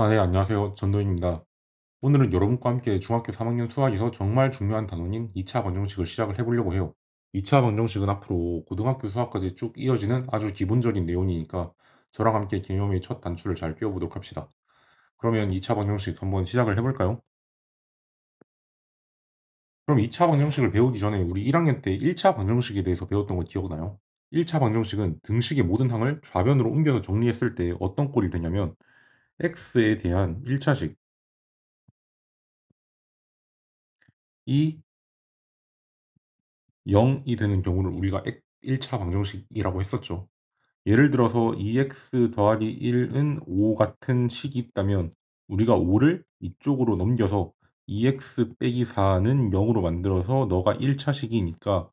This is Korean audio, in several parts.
네, 안녕하세요. 전도인입니다. 오늘은 여러분과 함께 중학교 3학년 수학에서 정말 중요한 단원인 2차 방정식을 시작을 해보려고 해요. 2차 방정식은 앞으로 고등학교 수학까지 쭉 이어지는 아주 기본적인 내용이니까 저랑 함께 개념의 첫 단추를 잘 끼워보도록 합시다. 그러면 2차 방정식 한번 시작을 해볼까요? 그럼 2차 방정식을 배우기 전에 우리 1학년 때 1차 방정식에 대해서 배웠던 거 기억나요? 1차 방정식은 등식의 모든 항을 좌변으로 옮겨서 정리했을 때 어떤 꼴이 되냐면 x에 대한 1차식, 이 0이 되는 경우를 우리가 1차 방정식이라고 했었죠. 예를 들어서 2x 더하기 1은 5 같은 식이 있다면 우리가 5를 이쪽으로 넘겨서 2x 빼기 4는 0으로 만들어서 너가 1차 식이니까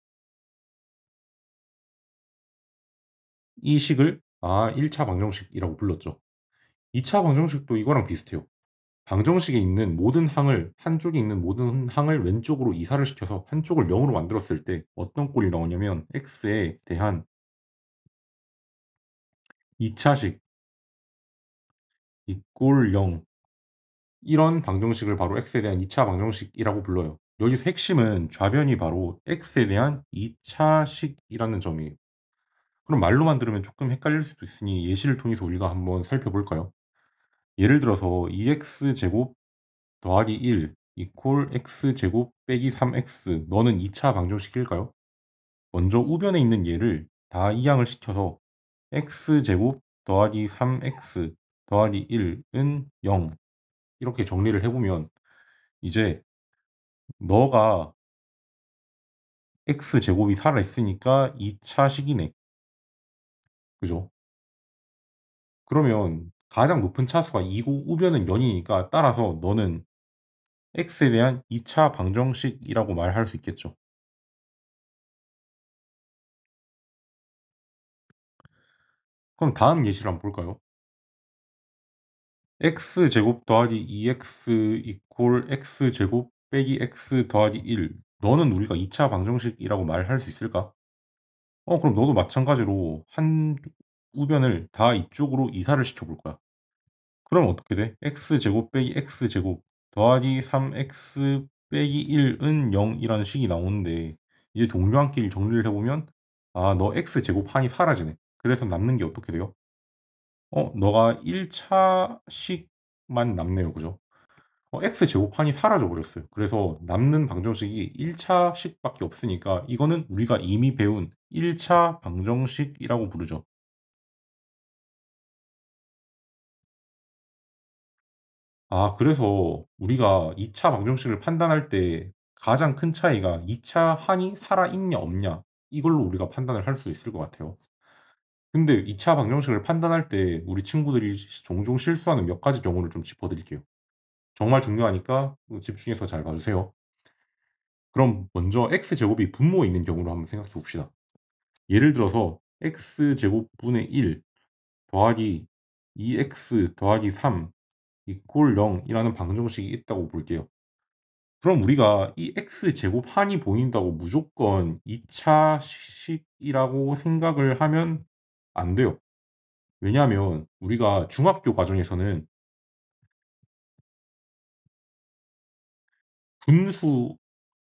이 식을 1차 방정식이라고 불렀죠. 2차 방정식도 이거랑 비슷해요. 방정식에 있는 모든 항을 한쪽에 있는 모든 항을 왼쪽으로 이사를 시켜서 한쪽을 0으로 만들었을 때 어떤 꼴이 나오냐면 x에 대한 2차식 이꼴 0, 이런 방정식을 바로 x에 대한 2차 방정식이라고 불러요. 여기서 핵심은 좌변이 바로 x에 대한 2차식이라는 점이에요. 그럼 말로만 들으면 조금 헷갈릴 수도 있으니 예시를 통해서 우리가 한번 살펴볼까요? 예를 들어서 2x제곱 더하기 1 이퀄 x제곱 빼기 3x, 너는 2차 방정식일까요? 먼저 우변에 있는 얘를 다 이항을 시켜서 x제곱 더하기 3x 더하기 1은 0, 이렇게 정리를 해보면 이제 너가 x제곱이 살아있으니까 2차식이네. 그죠? 그러면 가장 높은 차수가 2고 우변은 0이니까 따라서 너는 x에 대한 2차 방정식이라고 말할 수 있겠죠. 그럼 다음 예시를 한번 볼까요? x제곱 더하기 2x 이퀄 x제곱 빼기 x 더하기 1. 너는 우리가 2차 방정식이라고 말할 수 있을까? 그럼 너도 마찬가지로 한 우변을 다 이쪽으로 이사를 시켜볼 거야. 그럼 어떻게 돼? x제곱 빼기 x제곱 더하기 3x 빼기 1은 0이라는 식이 나오는데 이제 동그란끼리 정리를 해보면 너 x제곱 한이 사라지네. 그래서 남는 게 어떻게 돼요? 너가 1차식만 남네요. 그죠? x제곱 한이 사라져 버렸어요. 그래서 남는 방정식이 1차식밖에 없으니까 이거는 우리가 이미 배운 1차 방정식이라고 부르죠. 그래서 우리가 2차 방정식을 판단할 때 가장 큰 차이가 2차 한이 살아있냐 없냐, 이걸로 우리가 판단을 할 수 있을 것 같아요. 근데 2차 방정식을 판단할 때 우리 친구들이 종종 실수하는 몇 가지 경우를 좀 짚어드릴게요. 정말 중요하니까 집중해서 잘 봐주세요. 그럼 먼저 x제곱이 분모에 있는 경우로 한번 생각해 봅시다. 예를 들어서 x제곱분의 1 더하기 2x 더하기 3 이꼴 0이라는 방정식이 있다고 볼게요. 그럼 우리가 이 x제곱 한이 보인다고 무조건 2차식이라고 생각을 하면 안 돼요. 왜냐하면 우리가 중학교 과정에서는 분수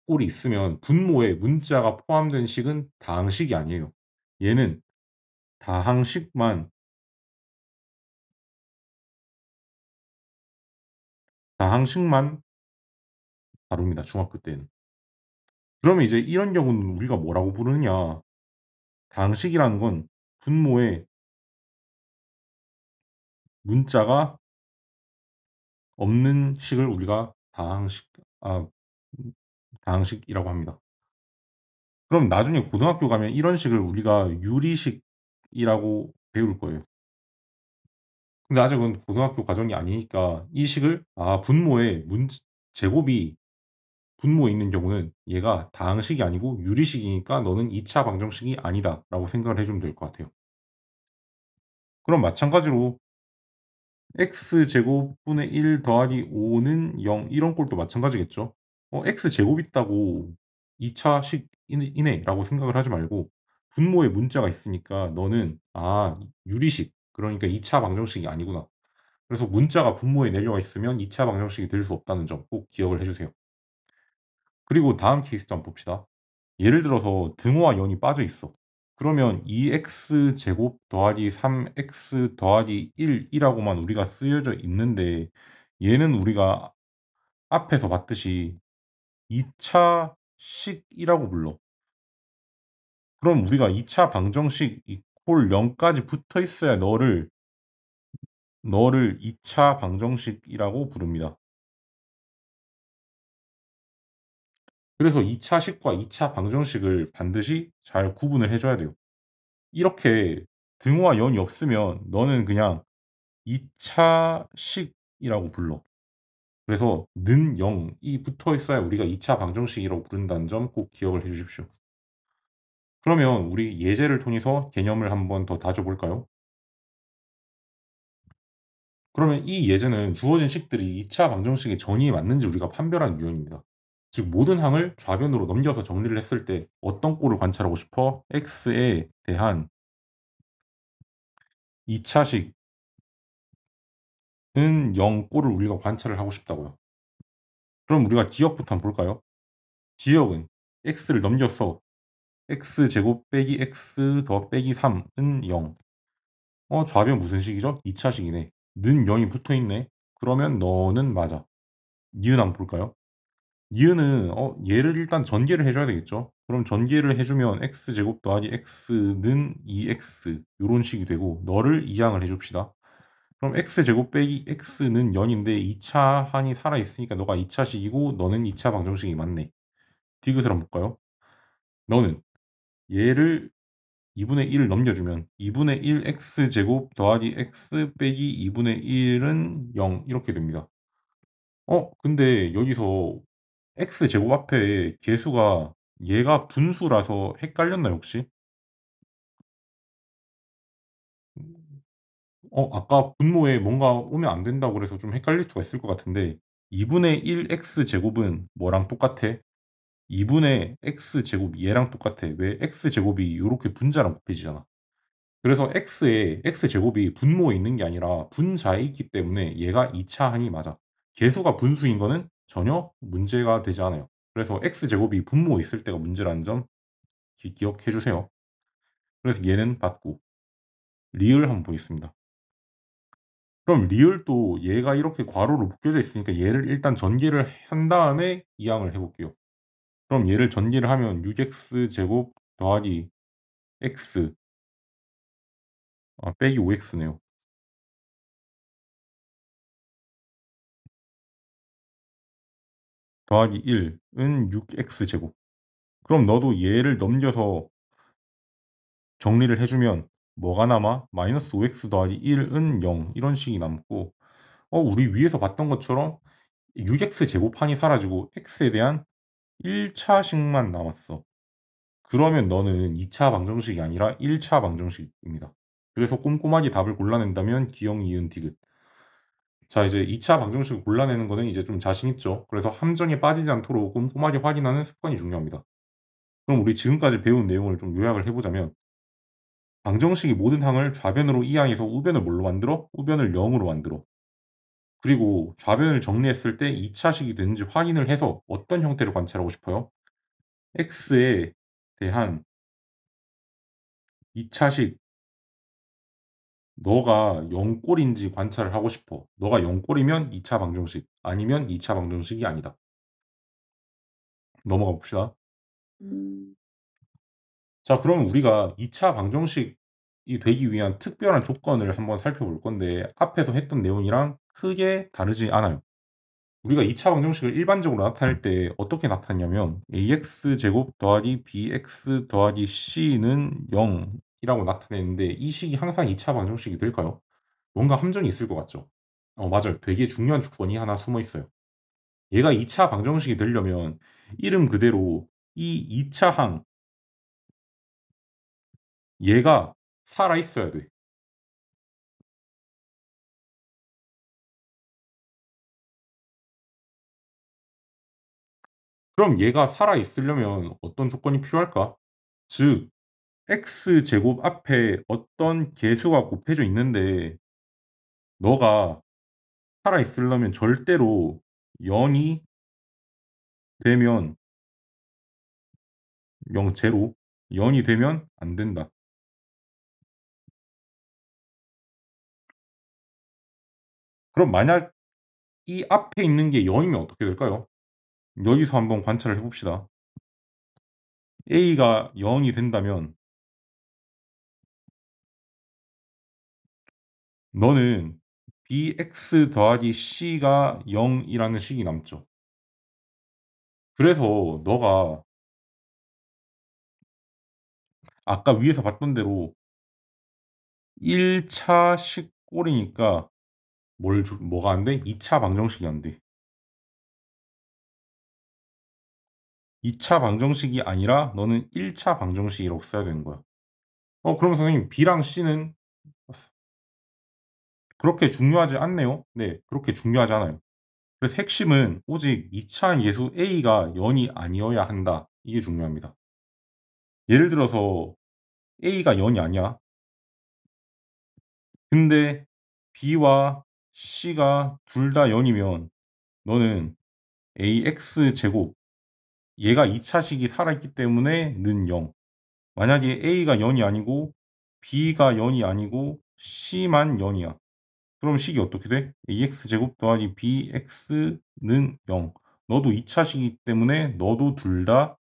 꼴이 있으면 분모에 문자가 포함된 식은 다항식이 아니에요. 얘는 다항식만 다항식만 다룹니다. 중학교 때는. 그러면 이제 이런 경우는 우리가 뭐라고 부르느냐? 다항식이라는 건 분모에 문자가 없는 식을 우리가 아, 다항식이라고 합니다. 그럼 나중에 고등학교 가면 이런 식을 우리가 유리식이라고 배울 거예요. 근데 아직은 고등학교 과정이 아니니까 이 식을 분모에 제곱이 분모에 있는 경우는 얘가 다항식이 아니고 유리식이니까 너는 2차 방정식이 아니다라고 생각을 해주면 될 것 같아요. 그럼 마찬가지로 x제곱분의 1 더하기 5는 0, 이런 꼴도 마찬가지겠죠. x제곱 있다고 2차식 이네 라고 생각을 하지 말고 분모에 문자가 있으니까 너는 유리식, 그러니까 2차 방정식이 아니구나, 그래서 문자가 분모에 내려와 있으면 2차 방정식이 될 수 없다는 점 꼭 기억을 해 주세요. 그리고 다음 케이스도 한번 봅시다. 예를 들어서 등호와 연이 빠져 있어. 그러면 2x 제곱 더하기 3x 더하기 1이라고만 우리가 쓰여져 있는데 얘는 우리가 앞에서 봤듯이 2차 식이라고 불러. 그럼 우리가 2차 방정식 이퀄 0까지 붙어 있어야 너를 2차 방정식이라고 부릅니다. 그래서 2차 식과 2차 방정식을 반드시 잘 구분을 해줘야 돼요. 이렇게 등호와 연이 없으면 너는 그냥 2차 식이라고 불러. 그래서 는 0이 붙어 있어야 우리가 2차 방정식이라고 부른다는 점 꼭 기억을 해 주십시오. 그러면 우리 예제를 통해서 개념을 한번 더 다져볼까요? 그러면 이 예제는 주어진 식들이 2차 방정식의 전이에 맞는지 우리가 판별하는 유형입니다. 즉 모든 항을 좌변으로 넘겨서 정리를 했을 때 어떤 꼴을 관찰하고 싶어? x에 대한 2차식은 0 꼴을 우리가 관찰을 하고 싶다고요. 그럼 우리가 기억부터 한번 볼까요? 기억은 x를 넘겨서 x제곱 빼기 x 더 빼기 3은 0. 좌변 무슨 식이죠? 2차식이네. 는 0이 붙어있네. 그러면 너는 맞아. 니은 한번 볼까요? 니은은 얘를 일단 전개를 해줘야 되겠죠. 그럼 전개를 해주면 x제곱 더하기 x는 2x 요런 식이 되고 너를 이항을 해줍시다. 그럼 x제곱 빼기 x는 0인데 2차 한이 살아있으니까 너가 2차식이고 너는 2차 방정식이 맞네. 디귿을 한번 볼까요? 너는 얘를 2분의 1을 넘겨주면 2분의 1 x제곱 더하기 x 빼기 2분의 1은 0 이렇게 됩니다. 근데 여기서 x제곱 앞에 개수가 얘가 분수라서 헷갈렸나요 혹시? 아까 분모에 뭔가 오면 안 된다고 그래서 좀 헷갈릴 수가 있을 것 같은데 2분의 1 x제곱은 뭐랑 똑같아? 2분의 x제곱 얘랑 똑같아. 왜? x제곱이 이렇게 분자랑 곱해지잖아. 그래서 x제곱이 분모에 있는 게 아니라 분자에 있기 때문에 얘가 2차 항이 맞아. 개수가 분수인 거는 전혀 문제가 되지 않아요. 그래서 x제곱이 분모에 있을 때가 문제라는 점 기억해 주세요. 그래서 얘는 받고 리을 한번 보겠습니다. 그럼 리을도 얘가 이렇게 괄호로 묶여져 있으니까 얘를 일단 전개를 한 다음에 이항을 해볼게요. 그럼 얘를 전개를 하면 6x 제곱 더하기 x 빼기 5x네요. 더하기 1은 6x 제곱. 그럼 너도 얘를 넘겨서 정리를 해주면 뭐가 남아? 마이너스 5x 더하기 1은 0 이런 식이 남고 우리 위에서 봤던 것처럼 6x 제곱판이 사라지고 x에 대한 1차식만 남았어. 그러면 너는 2차 방정식이 아니라 1차 방정식입니다. 그래서 꼼꼼하게 답을 골라낸다면 기역, 이은, 디귿. 자, 이제 2차 방정식을 골라내는 거는 이제 좀 자신 있죠. 그래서 함정에 빠지지 않도록 꼼꼼하게 확인하는 습관이 중요합니다. 그럼 우리 지금까지 배운 내용을 좀 요약을 해보자면 방정식이 모든 항을 좌변으로 이항해서 우변을 뭘로 만들어? 우변을 0으로 만들어. 그리고 좌변을 정리했을 때 2차식이 되는지 확인을 해서 어떤 형태를 관찰하고 싶어요? x에 대한 2차식 너가 0꼴인지 관찰을 하고 싶어. 너가 0꼴이면 2차 방정식, 아니면 2차 방정식이 아니다. 넘어가 봅시다. 자, 그럼 우리가 2차 방정식이 되기 위한 특별한 조건을 한번 살펴볼 건데 앞에서 했던 내용이랑 크게 다르지 않아요. 우리가 2차 방정식을 일반적으로 나타낼 때 어떻게 나타내냐면 ax제곱 더하기 bx 더하기 c는 0이라고 나타내는데 이 식이 항상 2차 방정식이 될까요? 뭔가 함정이 있을 것 같죠? 맞아요. 되게 중요한 조건이 하나 숨어 있어요. 얘가 2차 방정식이 되려면 이름 그대로 이 2차 항 얘가 살아 있어야 돼. 그럼 얘가 살아 있으려면 어떤 조건이 필요할까? 즉 x제곱 앞에 어떤 개수가 곱해져 있는데 너가 살아있으려면 절대로 0이 되면 0, 제로 0이 되면 안 된다. 그럼 만약 이 앞에 있는 게 0이면 어떻게 될까요? 여기서 한번 관찰을 해봅시다. A가 0이 된다면 너는 bx 더하기 c가 0이라는 식이 남죠. 그래서 너가 아까 위에서 봤던 대로 1차식 꼴이니까 뭐가 안 돼? 2차 방정식이 안 돼. 2차 방정식이 아니라 너는 1차 방정식이라고 써야 되는 거야. 그러면 선생님 B랑 C는 그렇게 중요하지 않네요. 네, 그렇게 중요하지 않아요. 그래서 핵심은 오직 2차 예수 A가 0이 아니어야 한다. 이게 중요합니다. 예를 들어서 A가 0이 아니야. 근데 B와 C가 둘 다 0이면 너는 AX 제곱 얘가 2차식이 살아있기 때문에 는 0. 만약에 A가 0이 아니고 B가 0이 아니고 C만 0이야. 그럼 식이 어떻게 돼? AX 제곱 더하기 BX는 0. 너도 2차식이기 때문에 너도 둘 다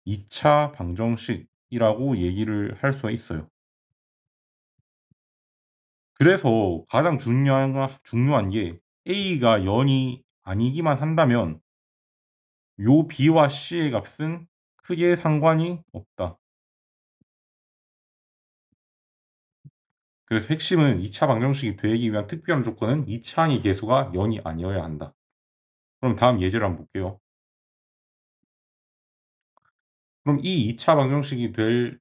2차 방정식이라고 얘기를 할 수가 있어요. 그래서 가장 중요한 게 A가 0이 아니기만 한다면 요 B와 C의 값은 크게 상관이 없다. 그래서 핵심은 2차 방정식이 되기 위한 특별한 조건은 2차항의 개수가 0이 아니어야 한다. 그럼 다음 예제를 한번 볼게요. 그럼 이 2차 방정식이 될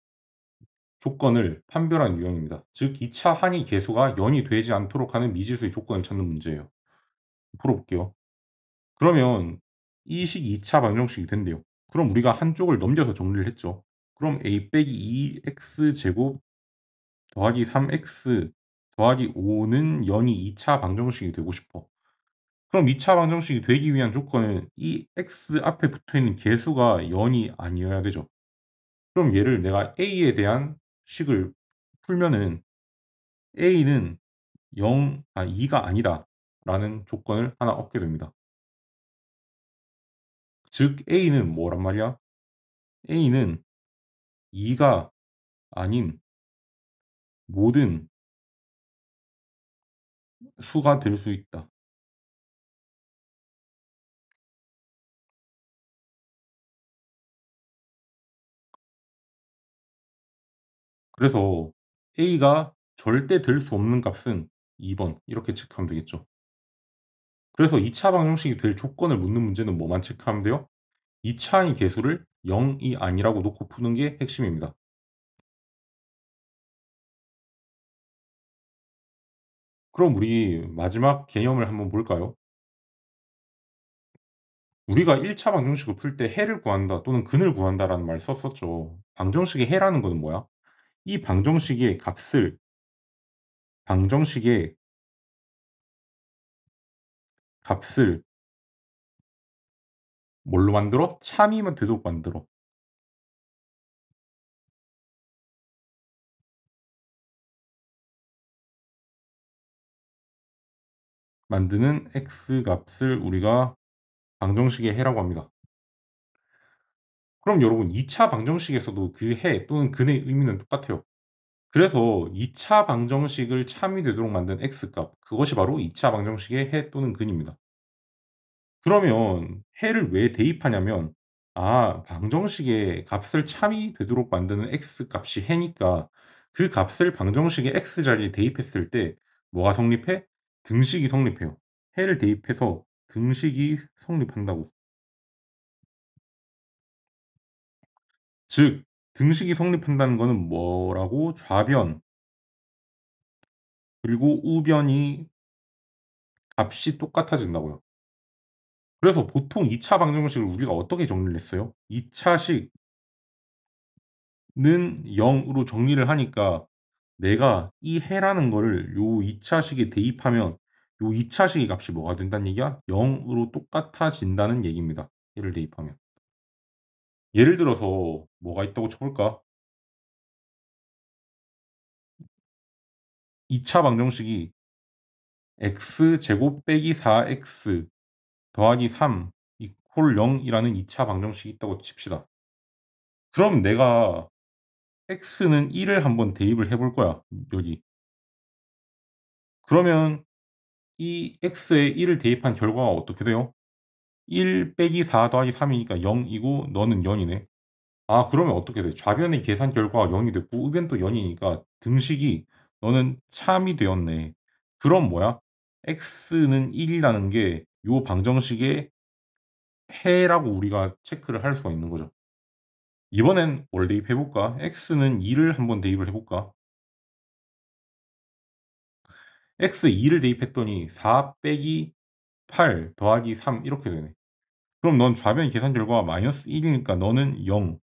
조건을 판별한 유형입니다. 즉 2차 항의 개수가 0이 되지 않도록 하는 미지수의 조건을 찾는 문제예요. 풀어볼게요. 그러면 이 식 2차 방정식이 된대요. 그럼 우리가 한쪽을 넘겨서 정리를 했죠. 그럼 a 빼기 2x 제곱 더하기 3x 더하기 5는 0이 2차 방정식이 되고 싶어. 그럼 2차 방정식이 되기 위한 조건은 이 x 앞에 붙어있는 개수가 0이 아니어야 되죠. 그럼 얘를 내가 a에 대한 식을 풀면은 a는 2가 아니다 라는 조건을 하나 얻게 됩니다. 즉 a는 뭐란 말이야? a는 2가 아닌 모든 수가 될 수 있다. 그래서 a가 절대 될 수 없는 값은 2번 이렇게 체크하면 되겠죠. 그래서 2차 방정식이 될 조건을 묻는 문제는 뭐만 체크하면 돼요? 2차의 개수를 0이 아니라고 놓고 푸는 게 핵심입니다. 그럼 우리 마지막 개념을 한번 볼까요? 우리가 1차 방정식을 풀 때 해를 구한다 또는 근을 구한다라는 말 썼었죠. 방정식의 해라는 것은 뭐야? 이 방정식의 값을 뭘로 만들어? 참이면 되도록 만들어. 만드는 x 값을 우리가 방정식의 해라고 합니다. 그럼 여러분 2차 방정식에서도 그 해 또는 근의 의미는 똑같아요. 그래서 2차 방정식을 참이 되도록 만든 x값 그것이 바로 2차 방정식의 해 또는 근입니다. 그러면 해를 왜 대입하냐면 방정식의 값을 참이 되도록 만드는 x값이 해니까 그 값을 방정식의 x자리에 대입했을 때 뭐가 성립해? 등식이 성립해요. 해를 대입해서 등식이 성립한다고. 즉 등식이 성립한다는 것은 뭐라고? 좌변 그리고 우변이 값이 똑같아진다고요. 그래서 보통 2차 방정식을 우리가 어떻게 정리를 했어요? 2차식은 0으로 정리를 하니까 내가 이 해라는 거를 요 2차식에 대입하면 요 2차식의 값이 뭐가 된다는 얘기야? 0으로 똑같아진다는 얘기입니다. 얘를 대입하면. 예를 들어서 뭐가 있다고 쳐볼까? 2차 방정식이 x제곱 빼기 4x 더하기 3 이퀄 0이라는 2차 방정식이 있다고 칩시다. 그럼 내가 x는 1을 한번 대입을 해볼 거야. 여기. 그러면 이 x에 1을 대입한 결과가 어떻게 돼요? 1 빼기 4 더하기 3이니까 0이고 너는 0이네. 아, 그러면 어떻게 돼? 좌변의 계산 결과가 0이 됐고 우변도 0이니까 등식이 너는 참이 되었네. 그럼 뭐야? x는 1이라는 게 요 방정식의 해라고 우리가 체크를 할 수가 있는 거죠. 이번엔 뭘 대입해볼까? x는 2를 한번 대입을 해볼까? x 2를 대입했더니 4 빼기 8 더하기 3 이렇게 되네. 그럼 넌 좌변 계산 결과가 마이너스 1이니까 너는 0.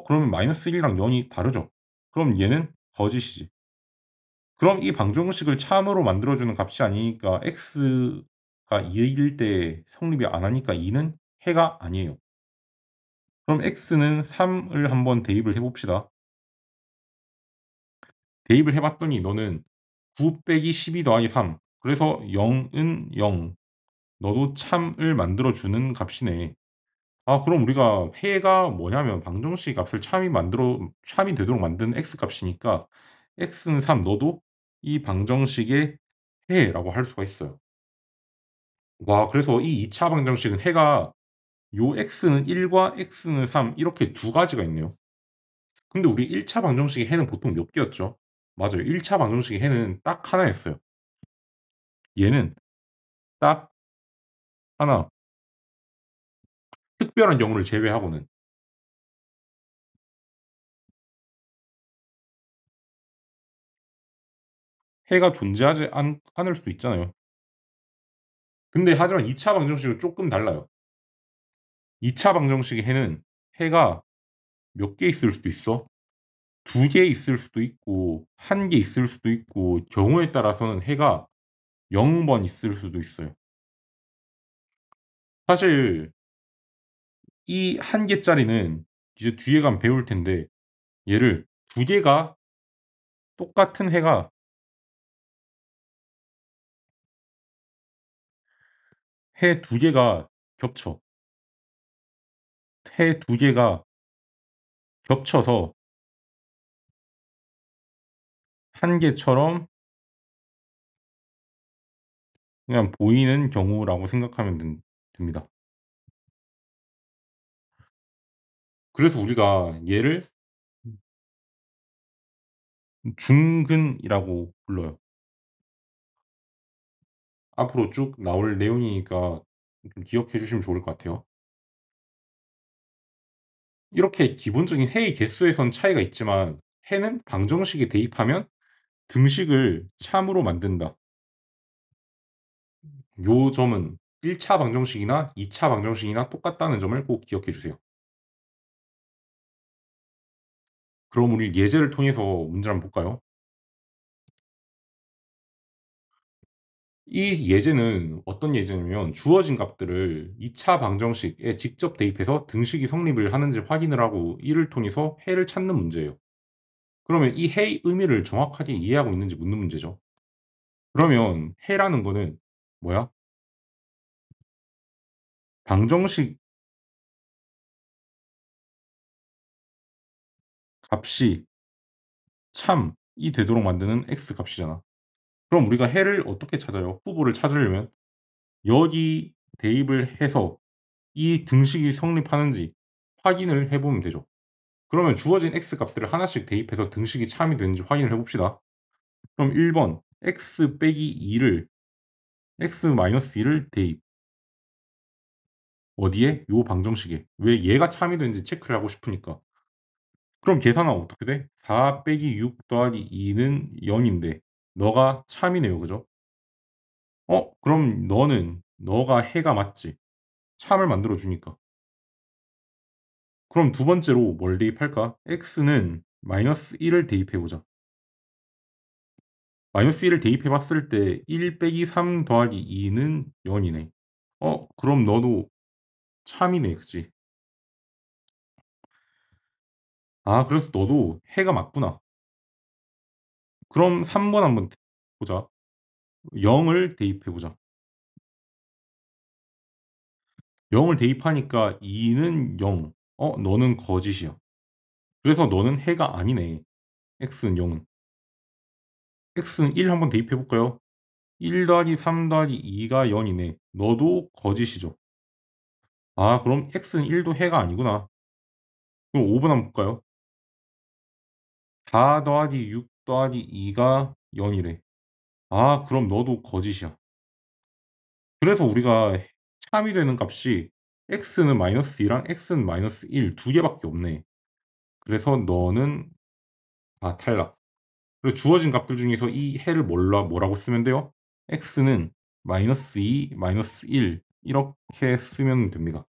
그러면 마이너스 1이랑 0이 다르죠? 그럼 얘는 거짓이지. 그럼 이 방정식을 참으로 만들어주는 값이 아니니까 x가 2일 때 성립이 안 하니까 2는 해가 아니에요. 그럼 x는 3을 한번 대입을 해봅시다. 대입을 해봤더니 너는 9 빼기 12 더하기 3. 그래서 0은 0. 너도 참을 만들어주는 값이네. 아, 그럼 우리가 해가 뭐냐면 방정식 값을 참이 되도록 만든 x 값이니까 x는 3, 너도 이 방정식의 해라고 할 수가 있어요. 와, 그래서 이 2차 방정식은 해가 요 x는 1과 x는 3 이렇게 두 가지가 있네요. 근데 우리 1차 방정식의 해는 보통 몇 개였죠? 맞아요. 1차 방정식의 해는 딱 하나였어요. 얘는 딱 하나. 특별한 경우를 제외하고는 해가 존재하지 않을 수도 있잖아요. 근데 하지만 2차 방정식은 조금 달라요. 2차 방정식의 해는 해가 몇 개 있을 수도 있어? 두 개 있을 수도 있고, 한 개 있을 수도 있고, 경우에 따라서는 해가 0번 있을 수도 있어요. 사실 이 한 개짜리는 이제 뒤에 가면 배울 텐데, 얘를 두 개가 똑같은 해가 해 두 개가 겹쳐. 해 두 개가 겹쳐서 한 개처럼 그냥 보이는 경우라고 생각하면 됩니다. 그래서 우리가 얘를 중근이라고 불러요. 앞으로 쭉 나올 내용이니까 좀 기억해 주시면 좋을 것 같아요. 이렇게 기본적인 해의 개수에선 차이가 있지만 해는 방정식에 대입하면 등식을 참으로 만든다. 요 점은 1차 방정식이나 2차 방정식이나 똑같다는 점을 꼭 기억해 주세요. 그럼 우리 예제를 통해서 문제를 한번 볼까요? 이 예제는 어떤 예제냐면 주어진 값들을 2차 방정식에 직접 대입해서 등식이 성립을 하는지 확인을 하고 이를 통해서 해를 찾는 문제예요. 그러면 이 해의 의미를 정확하게 이해하고 있는지 묻는 문제죠. 그러면 해라는 거는 뭐야? 방정식 값이 참이 되도록 만드는 x 값이잖아. 그럼 우리가 해를 어떻게 찾아요? 후보를 찾으려면 여기 대입을 해서 이 등식이 성립하는지 확인을 해보면 되죠. 그러면 주어진 x 값들을 하나씩 대입해서 등식이 참이 되는지 확인을 해봅시다. 그럼 1번 x 빼기 2를 x-2를 대입. 어디에? 요 방정식에. 왜 얘가 참이 되는지 체크를 하고 싶으니까. 그럼 계산하면 어떻게 돼? 4 빼기 6 더하기 2는 0인데 너가 참이네요. 그죠? 그럼 너가 해가 맞지? 참을 만들어 주니까. 그럼 두 번째로 뭘 대입할까? x는 마이너스 1을 대입해 보자. 마이너스 1을 대입해 봤을 때 1 빼기 3 더하기 2는 0 이네. 그럼 너도 참이네. 그치? 아 그래서 너도 해가 맞구나. 그럼 3번 한번 보자. 0을 대입해 보자. 0을 대입하니까 2는 0. 너는 거짓이야. 그래서 너는 해가 아니네. x는 0은. x는 1 한번 대입해 볼까요? 1 더하기 3 더하기 2가 0이네. 너도 거짓이죠. 아 그럼 x는 1도 해가 아니구나. 그럼 5번 한번 볼까요? 4 더하기 6 더하기 2가 0이래. 아 그럼 너도 거짓이야. 그래서 우리가 참이 되는 값이 x는 마이너스 2랑 x는 마이너스 1 두 개밖에 없네. 그래서 너는 탈락. 그래서 주어진 값들 중에서 이 해를 뭐라고 쓰면 돼요? x는 마이너스 2, 마이너스 1 이렇게 쓰면 됩니다.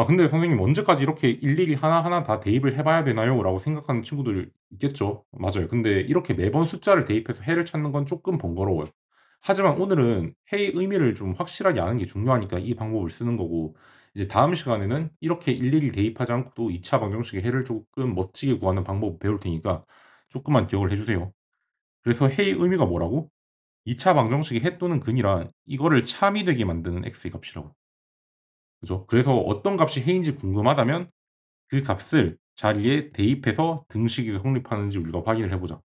근데 선생님 언제까지 이렇게 일일이 하나하나 다 대입을 해 봐야 되나요? 라고 생각하는 친구들 있겠죠. 맞아요. 근데 이렇게 매번 숫자를 대입해서 해를 찾는 건 조금 번거로워요. 하지만 오늘은 해의 의미를 좀 확실하게 아는 게 중요하니까 이 방법을 쓰는 거고, 이제 다음 시간에는 이렇게 일일이 대입하지 않고도 2차 방정식의 해를 조금 멋지게 구하는 방법을 배울 테니까 조금만 기억을 해 주세요. 그래서 해의 의미가 뭐라고? 2차 방정식의 해 또는 근이란 이거를 참이 되게 만드는 x의 값이라고. 그죠? 그래서 어떤 값이 해인지 궁금하다면 그 값을 자리에 대입해서 등식이 성립하는지 우리가 확인을 해 보자.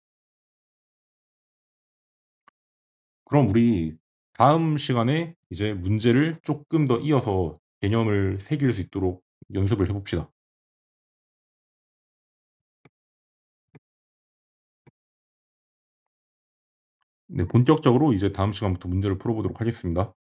그럼 우리 다음 시간에 이제 문제를 조금 더 이어서 개념을 새길 수 있도록 연습을 해 봅시다. 네, 본격적으로 이제 다음 시간부터 문제를 풀어 보도록 하겠습니다.